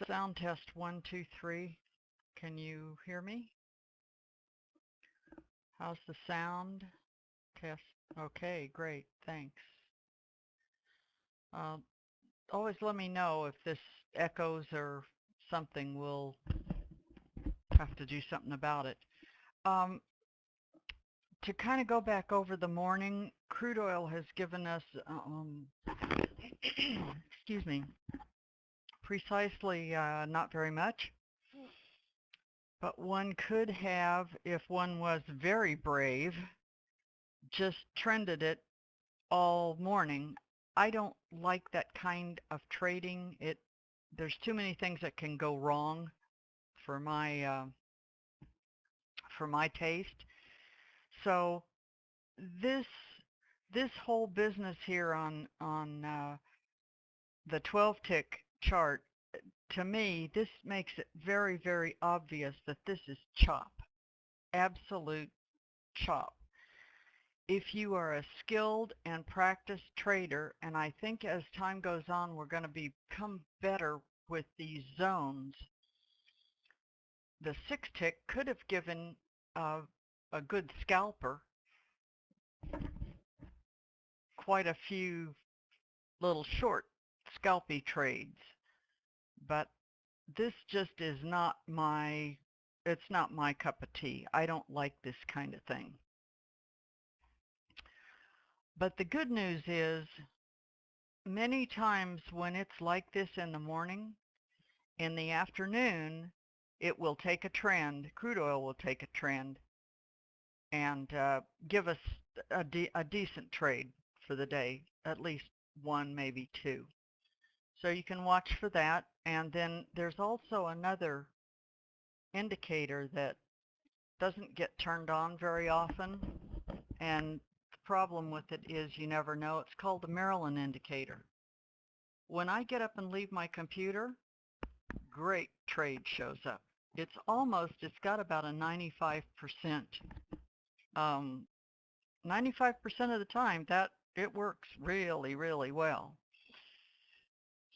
Sound test 1, 2, 3. Can you hear me? How's the sound? Test. Okay, great. Thanks. Uh, Always let me know if this echoes or something. We'll have to do something about it. Um, to kind of go back over the morning, crude oil has given us, excuse me, precisely not very much. But one could have, if one was very brave, just trended it all morning. I don't like that kind of trading. There's too many things that can go wrong for my taste. So this this whole business here on the 12 tick chart, to me, this makes it very, very obvious that this is chop, absolute chop. If you are a skilled and practiced trader, and I think as time goes on, we're going to become better with these zones, the 6 tick could have given a good scalper quite a few little short scalpy trades. But this just is not it's not my cup of tea. I don't like this kind of thing. But the good news is many times when it's like this in the morning, in the afternoon, it will take a trend, crude oil will take a trend and give us a decent trade for the day, at least one, maybe two. So you can watch for that. And then there's also another indicator that doesn't get turned on very often. And the problem with it is you never know. It's called the Marilyn indicator. When I get up and leave my computer, great trade shows up. It's got about a 95%. 95% of the time that it works really, really well.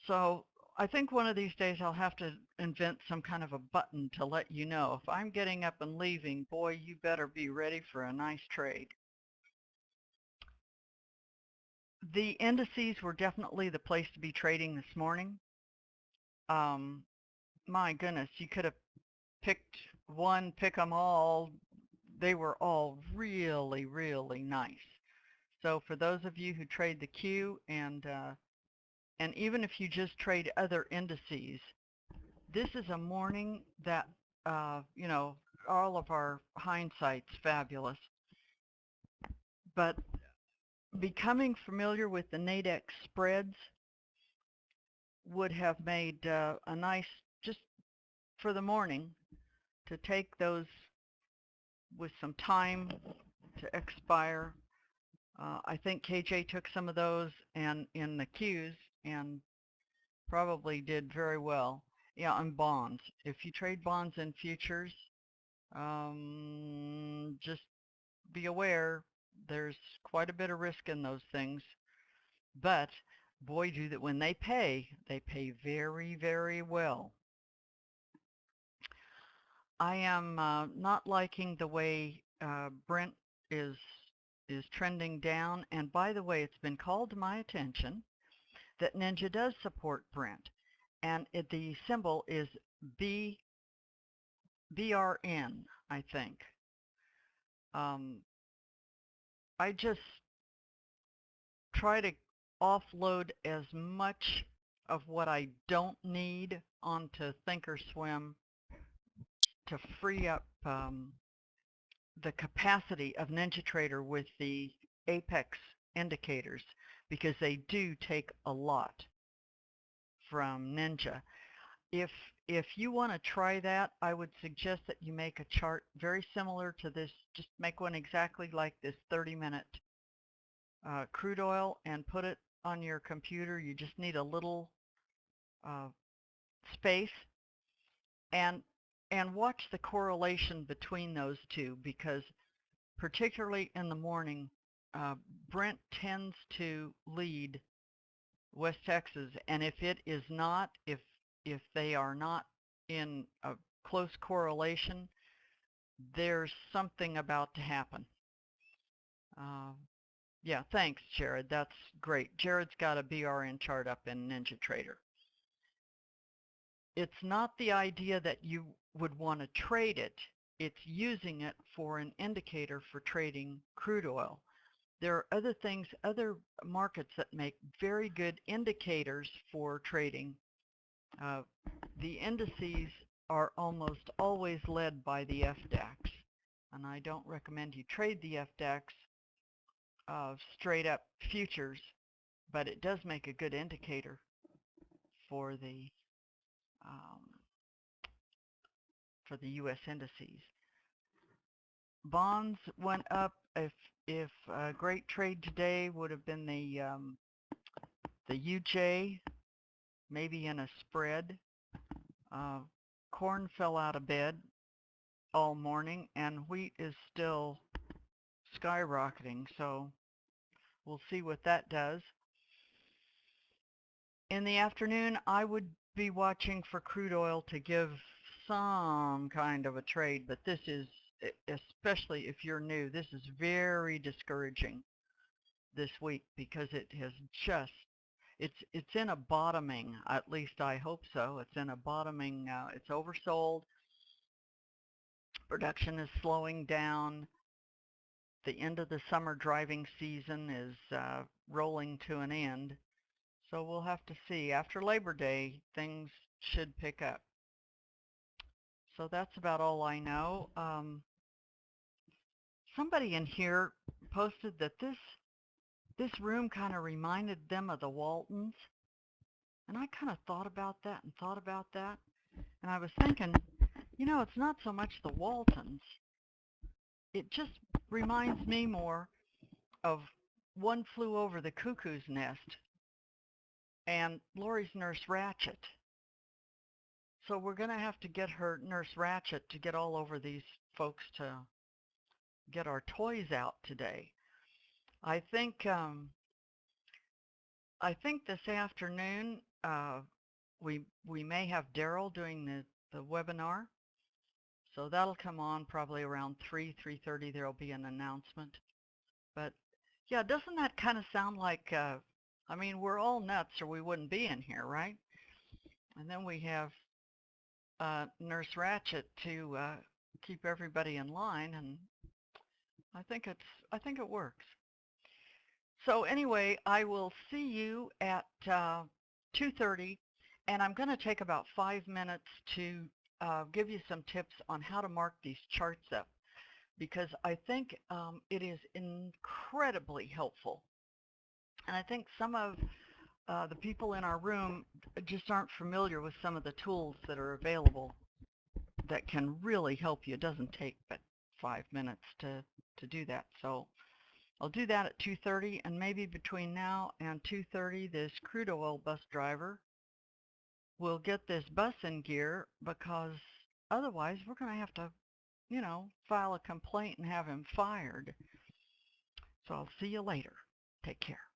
So I think one of these days I'll have to invent some kind of a button to let you know. If I'm getting up and leaving, boy, you better be ready for a nice trade. The indices were definitely the place to be trading this morning. My goodness, you could have picked one, pick them all. They were all really, really nice. So for those of you who trade the Q and even if you just trade other indices, this is a morning that, you know, all of our hindsight's fabulous. But becoming familiar with the Nadex spreads would have made a nice, just for the morning, to take those with some time to expire. I think KJ took some of those and in the Qs and probably did very well. Yeah, on bonds. If you trade bonds and futures, just be aware there's quite a bit of risk in those things. But boy, do that when they pay very, very well. I am not liking the way Brent is trending down. And by the way, it's been called to my attention that Ninja does support Brent, and the symbol is BRN, I think. I just try to offload as much of what I don't need onto Thinkorswim to free up the capacity of NinjaTrader with the Apex indicators, because they do take a lot from Ninja. If you want to try that, I would suggest that you make a chart very similar to this. Just make one exactly like this 30-minute crude oil and put it on your computer. You just need a little space and watch the correlation between those two, because particularly in the morning, Brent tends to lead West Texas, and if it is not, if if they are not in a close correlation, there's something about to happen. Uh, yeah, thanks, Jared. That's great. Jared's got a BRN chart up in NinjaTrader. It's not the idea that you would want to trade it. It's using it for an indicator for trading crude oil. There are other things, other markets that make very good indicators for trading. Uh, the indices are almost always led by the FDAX, and I don't recommend you trade the FDAX straight up futures, but it does make a good indicator for the um, U.S. indices. Bonds went up. If a great trade today would have been the UJ, maybe in a spread. Uh, corn fell out of bed all morning, and wheat is still skyrocketing. So we'll see what that does. In the afternoon, I would be watching for crude oil to give some kind of a trade, but this is, especially if you're new, this is very discouraging this week because it has just, it's in a bottoming, at least I hope so. It's in a bottoming, it's oversold. Production is slowing down. The end of the summer driving season is rolling to an end. So we'll have to see. After Labor Day, things should pick up. So that's about all I know. Somebody in here posted that this room kind of reminded them of the Waltons. And I kind of thought about that and thought about that. And I was thinking, you know, it's not so much the Waltons. It just reminds me more of One Flew Over the Cuckoo's Nest and Lori's Nurse Ratched. So we're going to have to get her Nurse Ratched to get all over these folks to get our toys out today. I think this afternoon we may have Daryl doing the webinar. So that'll come on probably around 3:30. There'll be an announcement. But yeah, doesn't that kind of sound like, I mean, we're all nuts or we wouldn't be in here, right? And then we have Nurse Ratched to keep everybody in line, and I think it works. So anyway, I will see you at 2:30, and I'm going to take about 5 minutes to give you some tips on how to mark these charts up, because I think it is incredibly helpful. And I think some of the people in our room just aren't familiar with some of the tools that are available that can really help you. It doesn't take but 5 minutes to do that. So I'll do that at 2:30, and maybe between now and 2:30, this crude oil bus driver will get this bus in gear, because otherwise we're going to have to, you know, file a complaint and have him fired. So I'll see you later. Take care.